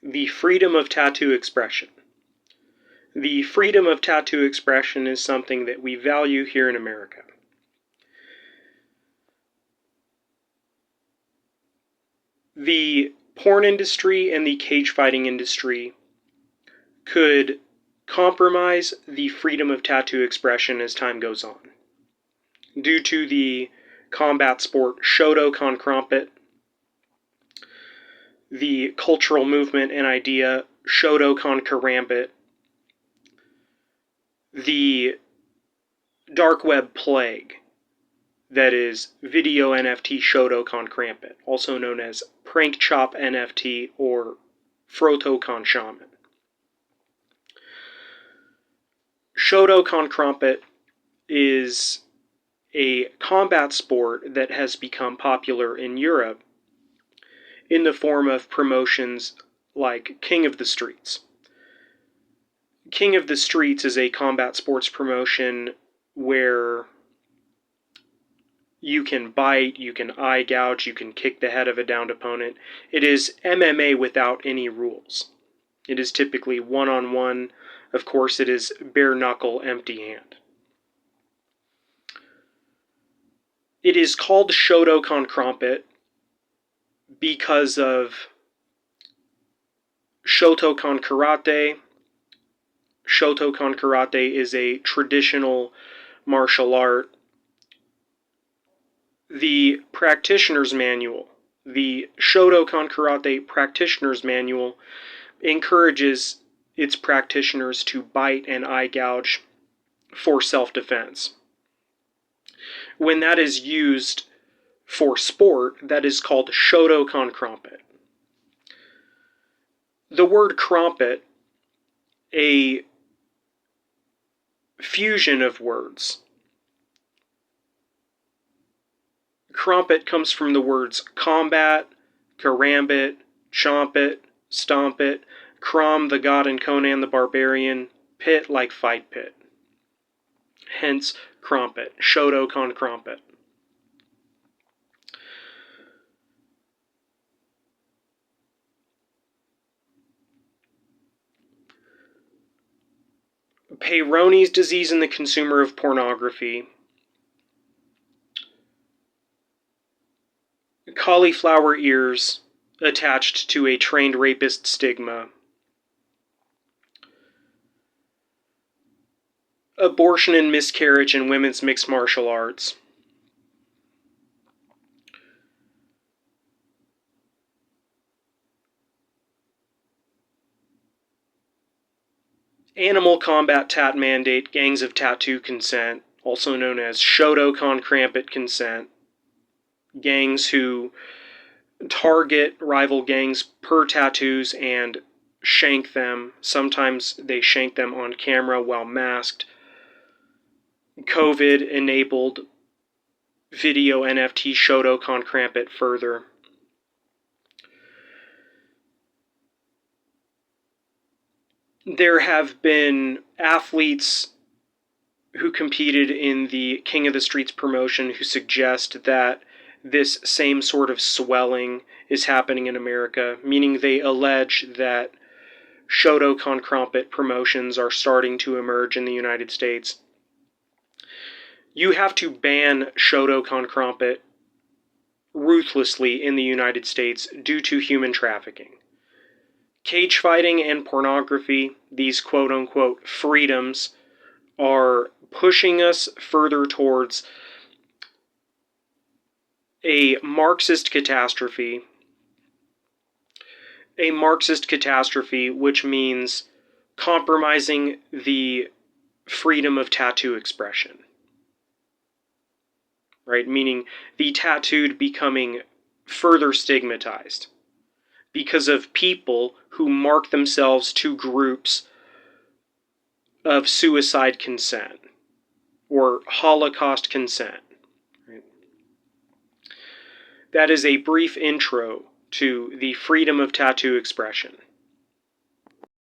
The freedom of tattoo expression. The freedom of tattoo expression is something that we value here in America. The porn industry and the cage fighting industry could compromise the freedom of tattoo expression as time goes on, due to the combat sport Shotokan Krompit, the cultural movement and idea Shotokan Karambit, the dark web plague that is video NFT Shotokan Krampit, also known as Prank Chop NFT or Frotokan Shaman. Shotokan Krompit is a combat sport that has become popular in Europe in the form of promotions like King of the Streets. King of the Streets is a combat sports promotion where you can bite, you can eye gouge, you can kick the head of a downed opponent. It is MMA without any rules. It is typically one-on-one. Of course, it is bare knuckle, empty hand. It is called Shotokan Krompit because of Shotokan Karate. Shotokan Karate is a traditional martial art. The practitioner's manual, the Shotokan Karate practitioner's manual, encourages its practitioners to bite and eye gouge for self-defense. When that is used for sport, that is called Shotokan Krompit. The word Krompit, a fusion of words. Krompit comes from the words combat, karambit, chompit, stompit, Crom the god and Conan the barbarian, pit like fight pit. Hence Krompit, Shotokan Krompit. Peyronie's disease in the consumer of pornography. Cauliflower ears attached to a trained rapist stigma. Abortion and miscarriage in women's mixed martial arts. Animal combat tat mandate, gangs of tattoo consent, also known as Shotokan Krampit consent. Gangs who target rival gangs per tattoos and shank them. Sometimes they shank them on camera while masked. COVID enabled video NFT Shotokan Krampit further. There have been athletes who competed in the King of the Streets promotion who suggest that this same sort of swelling is happening in America, meaning they allege that Shotokan Krompit promotions are starting to emerge in the United States. You have to ban Shotokan Krompit ruthlessly in the United States due to human trafficking. Cage fighting and pornography, these quote-unquote freedoms, are pushing us further towards a Marxist catastrophe. A Marxist catastrophe, which means compromising the freedom of tattoo expression. Right? Meaning the tattooed becoming further stigmatized because of people who mark themselves to groups of suicide consent or Holocaust consent. Right? That is a brief intro to the freedom of tattoo expression.